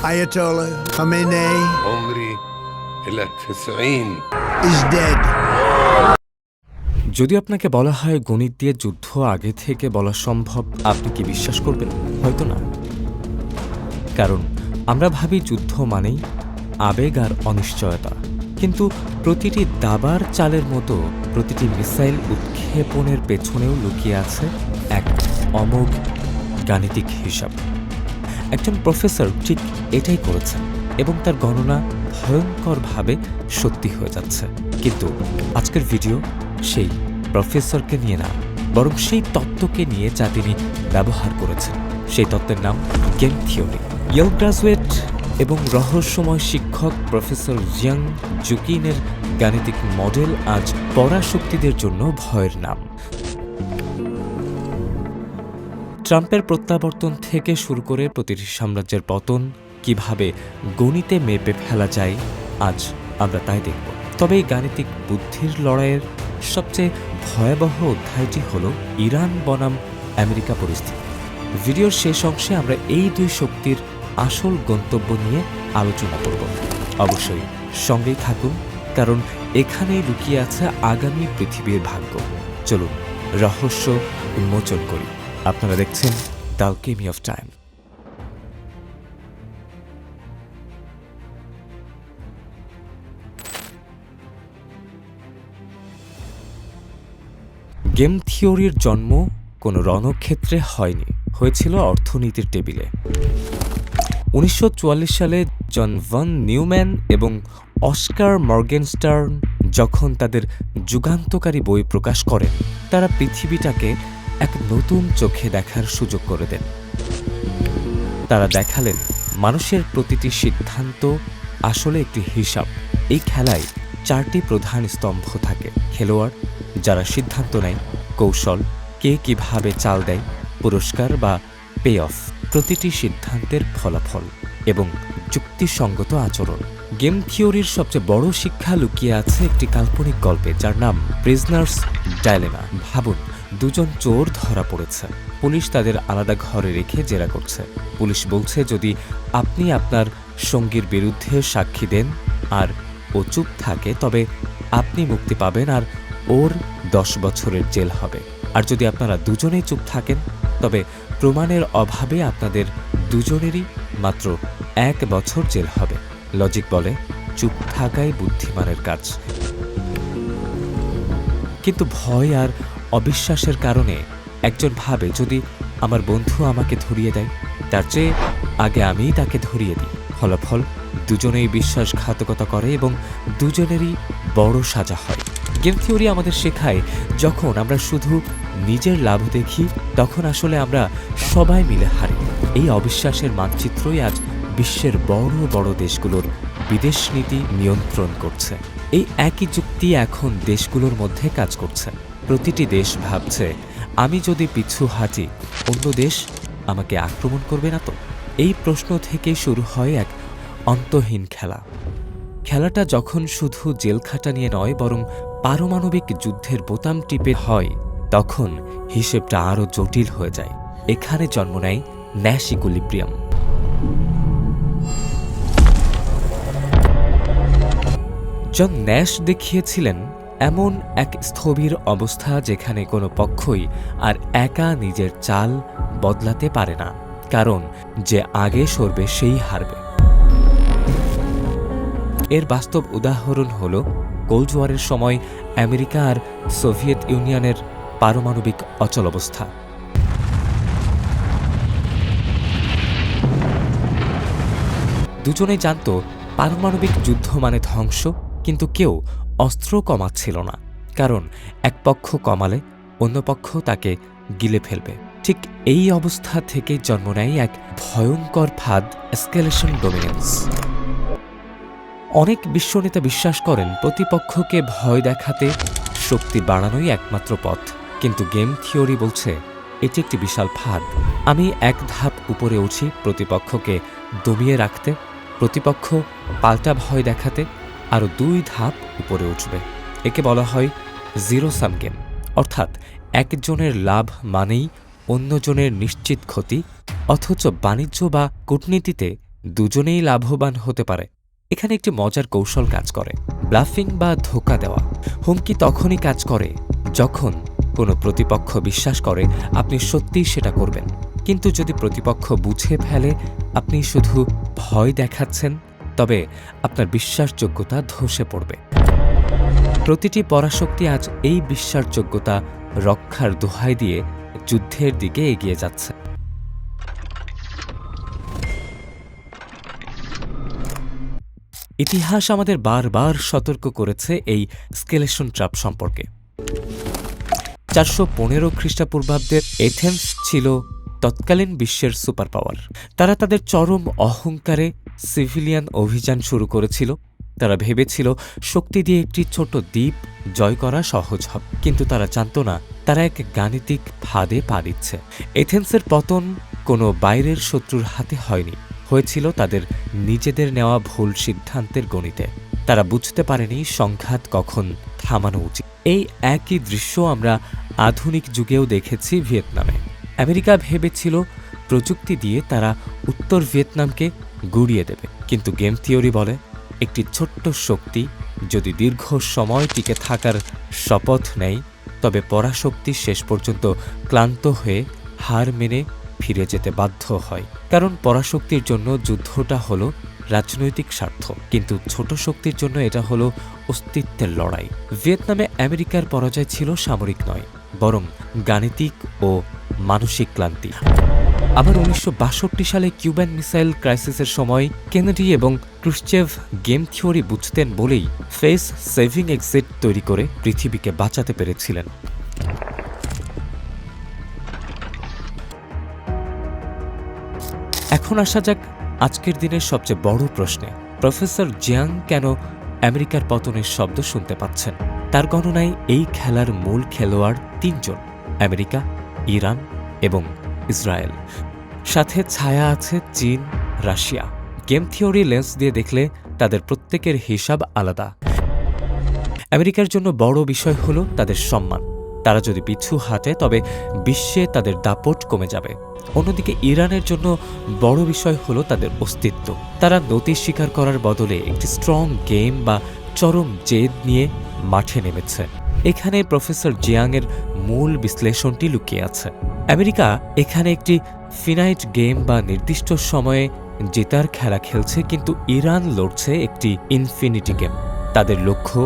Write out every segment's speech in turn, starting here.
Ayatollah Khamenei عمري إلى 90 is dead. যদি আপনাকে বলা হয় গণিত দিয়ে যুদ্ধ আগে থেকে বলা সম্ভব, আপনি কি বিশ্বাস করবেন? হয়তো না। কারণ আমরা ভাবি যুদ্ধ মানেই আবেগ আর অনিশ্চয়তা, কিন্তু প্রতিটি দাবার চালের মতো প্রতিটি মিসাইল উৎক্ষেপণের পেছনেও লুকিয়ে আছে এক অমোঘ গাণিতিক হিসাব। একজন প্রফেসর ঠিক এটাই করেছেন এবং তার গণনা ভয়ঙ্করভাবে সত্যি হয়ে যাচ্ছে। কিন্তু আজকের ভিডিও সেই প্রফেসরকে নিয়ে না, বরং সেই তত্ত্বকে নিয়ে যা তিনি ব্যবহার করেছেন। সেই তত্ত্বের নাম গেম থিওরি। ইয়েল গ্রাজুয়েট এবং রহস্যময় শিক্ষক প্রফেসর জিয়াং জুকিনের গাণিতিক মডেল আজ পরাশক্তিদের জন্য ভয়ের নাম। ট্রাম্পের প্রত্যাবর্তন থেকে শুরু করে প্রতিটি সাম্রাজ্যের পতন কিভাবে গণিতে মেপে ফেলা যায়, আজ আমরা তাই দেখব। তবে এই গাণিতিক বুদ্ধির লড়াইয়ের সবচেয়ে ভয়াবহ অধ্যায়টি হল ইরান বনাম আমেরিকা পরিস্থিতি। ভিডিওর শেষ অংশে আমরা এই দুই শক্তির আসল গন্তব্য নিয়ে আলোচনা করব। অবশ্যই সঙ্গেই থাকুন, কারণ এখানেই লুকিয়ে আছে আগামী পৃথিবীর ভাগ্য। চলুন রহস্য উন্মোচন করি। আপনারা দেখছেন the alchemy of time. Game থিওরির জন্ম কোনো রণক্ষেত্রে হয়নি, হয়েছিল অর্থনীতির টেবিলে। 1944 সালে জন ভন নিউম্যান এবং অস্কার মর্গেনস্টার্ন যখন তাদের যুগান্তকারী বই প্রকাশ করেন, তারা পৃথিবীটাকে এক নতুন চোখে দেখার সুযোগ করে দেন। তারা দেখালেন মানুষের প্রতিটি সিদ্ধান্ত আসলে একটি হিসাব। এই খেলায় 4টি প্রধান স্তম্ভ থাকে: খেলোয়াড়, যারা সিদ্ধান্ত নেয়; কৌশল, কে কিভাবে চাল দেয়; পুরস্কার বা পে অফ, প্রতিটি সিদ্ধান্তের ফলাফল; এবং যুক্তিসঙ্গত আচরণ। গেম থিওরির সবচেয়ে বড় শিক্ষা লুকিয়ে আছে একটি কাল্পনিক গল্পে, যার নাম প্রিজনার্স ডাইলেমা। ভাবুন, দুজন চোর ধরা পড়েছে। পুলিশ তাদের আলাদা ঘরে রেখে জেরা করছে। পুলিশ বলছে, যদি আপনি আপনার সঙ্গীর বিরুদ্ধে সাক্ষী দেন আর ও চুপ থাকে, তবে আপনি মুক্তি পাবেন আর ওর 10 বছরের জেল হবে। আর যদি আপনারা দুজনেই চুপ থাকেন, তবে প্রমাণের অভাবে আপনাদের দুজনেরই মাত্র 1 বছর জেল হবে। লজিক বলে চুপ থাকাই বুদ্ধিমানের কাজ। কিন্তু ভয় আর অবিশ্বাসের কারণে একজন ভাবে, যদি আমার বন্ধু আমাকে ধরিয়ে দেয়, তার চেয়ে আগে আমিই তাকে ধরিয়ে দিই। ফলাফল, দুজনেই বিশ্বাসঘাতকতা করে এবং দুজনেরই বড় সাজা হয়। গেম থিওরি আমাদের শেখায়, যখন আমরা শুধু নিজের লাভ দেখি, তখন আসলে আমরা সবাই মিলে হারি। এই অবিশ্বাসের মানচিত্রই আজ বিশ্বের বড় বড় দেশগুলোর বিদেশ নীতি নিয়ন্ত্রণ করছে। এই একই যুক্তি এখন দেশগুলোর মধ্যে কাজ করছে। প্রতিটি দেশ ভাবছে, আমি যদি পিছু হাঁটি, অন্য দেশ আমাকে আক্রমণ করবে না তো? এই প্রশ্ন থেকেই শুরু হয় এক অন্তহীন খেলা। খেলাটা যখন শুধু জেলখাটা নিয়ে নয়, বরং পারমাণবিক যুদ্ধের বোতাম টিপে হয়, তখন হিসেবটা আরও জটিল হয়ে যায়। এখানে জন্ম নেয় ন্যাশ ইকুইলিব্রিয়াম। জন ন্যাশ দেখিয়েছিলেন এমন এক স্থবির অবস্থা, যেখানে কোনো পক্ষই আর একা নিজের চাল বদলাতে পারে না, কারণ যে আগে সরবে সেই হারবে। এর বাস্তব উদাহরণ হল কোল্ড ওয়ারের সময় আমেরিকা আর সোভিয়েত ইউনিয়নের পারমাণবিক অচলাবস্থা। দুজনেই জানত পারমাণবিক যুদ্ধ মানে ধ্বংস, কিন্তু কেউ অস্ত্র কমাচ্ছিল না, কারণ এক পক্ষ কমালে অন্য পক্ষ তাকে গিলে ফেলবে। ঠিক এই অবস্থা থেকে জন্ম নেয় এক ভয়ঙ্কর ফাঁদ, এসকেলেশন ডমিনেন্স। অনেক বিশ্বনেতা বিশ্বাস করেন প্রতিপক্ষকে ভয় দেখাতে শক্তি বাড়ানোই একমাত্র পথ, কিন্তু গেম থিওরি বলছে এটি একটি বিশাল ফাঁদ। আমি এক ধাপ উপরে উঠি প্রতিপক্ষকে দমিয়ে রাখতে, প্রতিপক্ষ পাল্টা ভয় দেখাতে আরও 2 ধাপ উপরে উঠবে। একে বলা হয় জিরো সাম গেম, অর্থাৎ একজনের লাভ মানেই অন্যজনের নিশ্চিত ক্ষতি। অথচ বাণিজ্য বা কূটনীতিতে দুজনেই লাভবান হতে পারে। এখানে একটি মজার কৌশল কাজ করে, ব্লাফিং বা ধোঁকা দেওয়া। হুমকি তখনই কাজ করে যখন কোনো প্রতিপক্ষ বিশ্বাস করে আপনি সত্যিই সেটা করবেন, কিন্তু যদি প্রতিপক্ষ বুঝে ফেলে আপনি শুধু ভয় দেখাচ্ছেন, তবে আপনার বিশ্বাসযোগ্যতা ধসে পড়বে। প্রতিটি পরাশক্তি আজ এই বিশ্বাসযোগ্যতা রক্ষার দোহাই দিয়ে যুদ্ধের দিকে এগিয়ে যাচ্ছে। ইতিহাস আমাদের বারবার সতর্ক করেছে এই স্কেলেশন ট্র্যাপ সম্পর্কে। 415 খ্রিস্টপূর্বাব্দের এথেন্স ছিল তৎকালীন বিশ্বের সুপার পাওয়ার। তারা তাদের চরম অহংকারে সিভিলিয়ান অভিযান শুরু করেছিল। তারা ভেবেছিল শক্তি দিয়ে একটি ছোট দ্বীপ জয় করা সহজ হবে, কিন্তু তারা জানত না তারা এক গাণিতিক ফাঁদে পা দিচ্ছে। এথেন্সের পতন কোনো বাইরের শত্রুর হাতে হয়নি, হয়েছিল তাদের নিজেদের নেওয়া ভুল সিদ্ধান্তের গণিতে। তারা বুঝতে পারেনি সংঘাত কখন থামানো উচিত। এই একই দৃশ্য আমরা আধুনিক যুগেও দেখেছি ভিয়েতনামে। আমেরিকা ভেবেছিল প্রযুক্তি দিয়ে তারা উত্তর ভিয়েতনামকে গুড়িয়ে দেবে, কিন্তু গেম থিওরি বলে একটি ছোট্ট শক্তি যদি দীর্ঘ সময় টিকে থাকার শপথ নেয়, তবে পরাশক্তি শেষ পর্যন্ত ক্লান্ত হয়ে হার মেনে ফিরে যেতে বাধ্য হয়। কারণ পরাশক্তির জন্য যুদ্ধটা হলো রাজনৈতিক স্বার্থ, কিন্তু ছোট শক্তির জন্য এটা হলো অস্তিত্বের লড়াই। ভিয়েতনামে আমেরিকার পরাজয় ছিল সামরিক নয়, বরং গাণিতিক ও মানসিক ক্লান্তি। আবার 1962 সালে কিউবান মিসাইল ক্রাইসিসের সময় কেনেডি এবং ক্রুশ্চেভ গেম থিওরি বুঝতেন বলেই ফেস সেভিং এক্সিট তৈরি করে পৃথিবীকে বাঁচাতে পেরেছিলেন। এখন আসা যাক আজকের দিনের সবচেয়ে বড় প্রশ্নে। প্রফেসর জিয়াং কেন আমেরিকার পতনের শব্দ শুনতে পাচ্ছেন? তার গণনায় এই খেলার মূল খেলোয়াড় 3 জন: আমেরিকা, ইরান এবং ইসরায়েল। সাথে ছায়া আছে চীন, রাশিয়া। গেম থিওরি লেন্স দিয়ে দেখলে তাদের প্রত্যেকের হিসাব আলাদা। আমেরিকার জন্য বড় বিষয় হল তাদের সম্মান। তারা যদি পিছু হাঁটে তবে বিশ্বে তাদের দাপট কমে যাবে। অন্যদিকে ইরানের জন্য বড় বিষয় হল তাদের অস্তিত্ব। তারা নতি স্বীকার করার বদলে একটি স্ট্রং গেম বা চরম জেদ নিয়ে মাঠে নেমেছে। এখানে প্রফেসর জিয়াংয়ের মূল বিশ্লেষণটি লুকিয়ে আছে। আমেরিকা এখানে একটি ফিনাইট গেম বা নির্দিষ্ট সময়ে জেতার খেলা খেলছে, কিন্তু ইরান লড়ছে একটি ইনফিনিটি গেম। তাদের লক্ষ্য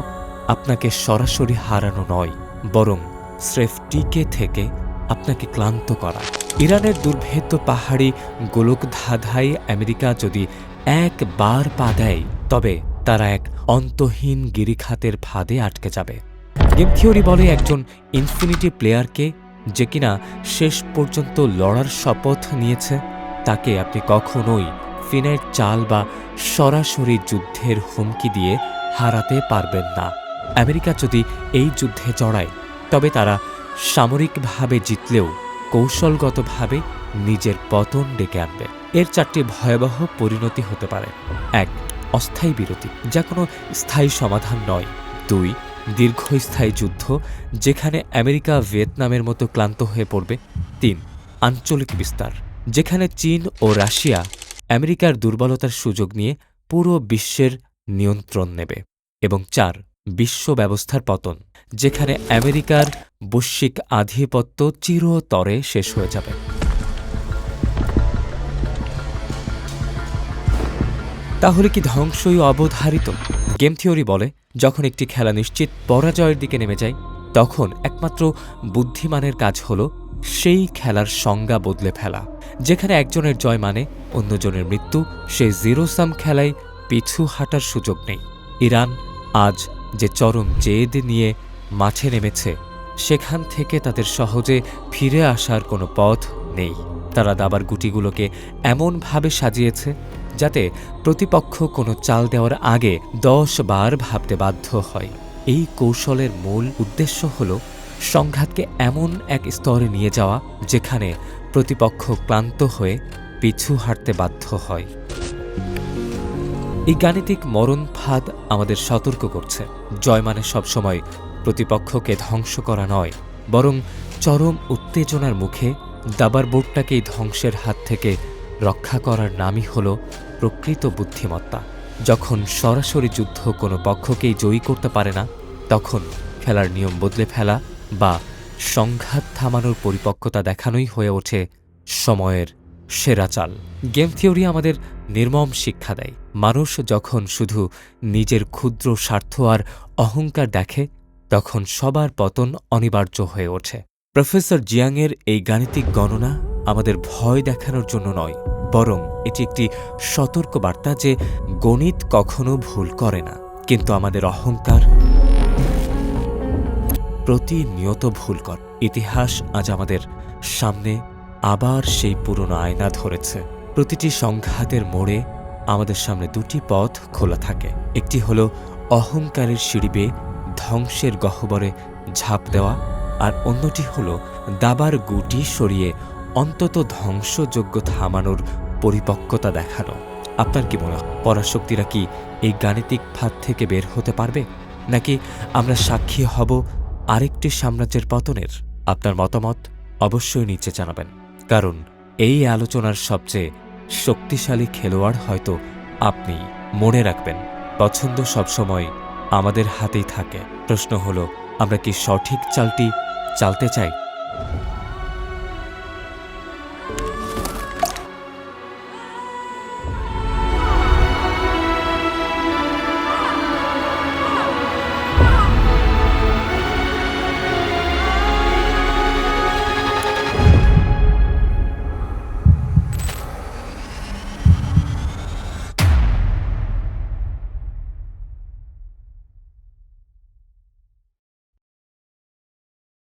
আপনাকে সরাসরি হারানো নয়, বরং স্রেফ টিকে থেকে আপনাকে ক্লান্ত করা। ইরানের দুর্ভেদ্য পাহাড়ি গোলকধাঁধায় আমেরিকা যদি একবার পা দেয়, তবে তারা এক অন্তহীন গিরিখাতের ফাঁদে আটকে যাবে। গেম থিওরি বলে একজন ইনফিনিটি প্লেয়ারকে, যে কিনা শেষ পর্যন্ত লড়ার শপথ নিয়েছে, তাকে আপনি কখনোই ফিনাইট চাল বা সরাসরি যুদ্ধের হুমকি দিয়ে হারাতে পারবেন না। আমেরিকা যদি এই যুদ্ধে জড়ায়, তবে তারা সামরিকভাবে জিতলেও কৌশলগতভাবে নিজের পতন ডেকে আনবে। এর 4টি ভয়াবহ পরিণতি হতে পারে। 1. অস্থায়ী বিরতি, যা কোনো স্থায়ী সমাধান নয়। 2. দীর্ঘস্থায়ী যুদ্ধ, যেখানে আমেরিকা ভিয়েতনামের মতো ক্লান্ত হয়ে পড়বে। 3. আঞ্চলিক বিস্তার, যেখানে চীন ও রাশিয়া আমেরিকার দুর্বলতার সুযোগ নিয়ে পুরো বিশ্বের নিয়ন্ত্রণ নেবে। এবং 4. বিশ্ব ব্যবস্থার পতন, যেখানে আমেরিকার বৈশ্বিক আধিপত্য চিরতরে শেষ হয়ে যাবে। তাহলে কি ধ্বংসই অবধারিত? গেম থিওরি বলে যখন একটি খেলা নিশ্চিত পরাজয়ের দিকে নেমে যায়, তখন একমাত্র বুদ্ধিমানের কাজ হল সেই খেলার সংজ্ঞা বদলে ফেলা। যেখানে একজনের জয় মানে অন্যজনের মৃত্যু, সেই জিরো সাম খেলায় পিছু হাঁটার সুযোগ নেই। ইরান আজ যে চরম জেদ নিয়ে মাঠে নেমেছে, সেখান থেকে তাদের সহজে ফিরে আসার কোনো পথ নেই। তারা দাবার গুটিগুলোকে এমনভাবে সাজিয়েছে যাতে প্রতিপক্ষ কোনো চাল দেওয়ার আগে 10 বার ভাবতে বাধ্য হয়। এই কৌশলের মূল উদ্দেশ্য হল সংঘাতকে এমন এক স্তরে নিয়ে যাওয়া যেখানে প্রতিপক্ষ ক্লান্ত হয়ে পিছু হাঁটতে বাধ্য হয়। এই গাণিতিক মরণ ফাঁদ আমাদের সতর্ক করছে, জয় মানে সবসময় প্রতিপক্ষকে ধ্বংস করা নয়, বরং চরম উত্তেজনার মুখে দাবার বোর্ডটাকেই ধ্বংসের হাত থেকে রক্ষা করার নামই হল প্রকৃত বুদ্ধিমত্তা। যখন সরাসরি যুদ্ধ কোনো পক্ষকেই জয়ী করতে পারে না, তখন খেলার নিয়ম বদলে ফেলা বা সংঘাত থামানোর পরিপক্কতা দেখানোই হয়ে ওঠে সময়ের সেরা চাল। গেম থিওরি আমাদের নির্মম শিক্ষা দেয়, মানুষ যখন শুধু নিজের ক্ষুদ্র স্বার্থ আর অহংকার দেখে, তখন সবার পতন অনিবার্য হয়ে ওঠে। প্রফেসর জিয়াংয়ের এই গাণিতিক গণনা আমাদের ভয় দেখানোর জন্য নয়, বরং এটি একটি সতর্ক বার্তা যে গণিত কখনো ভুল করে না, কিন্তু আমাদের অহংকার প্রতিনিয়ত ভুল করে। ইতিহাস আজ আমাদের সামনে আবার সেই পুরনো আয়না ধরেছে। প্রতিটি সংঘাতের মোড়ে আমাদের সামনে দুটি পথ খোলা থাকে। একটি হল অহংকারের সিঁড়ি বেয়ে ধ্বংসের গহ্বরে ঝাঁপ দেওয়া, আর অন্যটি হল দাবার গুটি সরিয়ে অন্তত ধ্বংসযোগ্য থামানোর পরিপক্কতা দেখানো। আপনার কি মনে হয়, পরাশক্তিরা কি এই গাণিতিক ফাঁদ থেকে বের হতে পারবে, নাকি আমরা সাক্ষী হব আরেকটি সাম্রাজ্যের পতনের? আপনার মতামত অবশ্যই নিচে জানাবেন, কারণ এই আলোচনার সবচেয়ে শক্তিশালী খেলোয়াড় হয়তো আপনি। মনে রাখবেন, পছন্দ সবসময় আমাদের হাতেই থাকে। প্রশ্ন হলো, আমরা কি সঠিক চালটি চালতে চাই?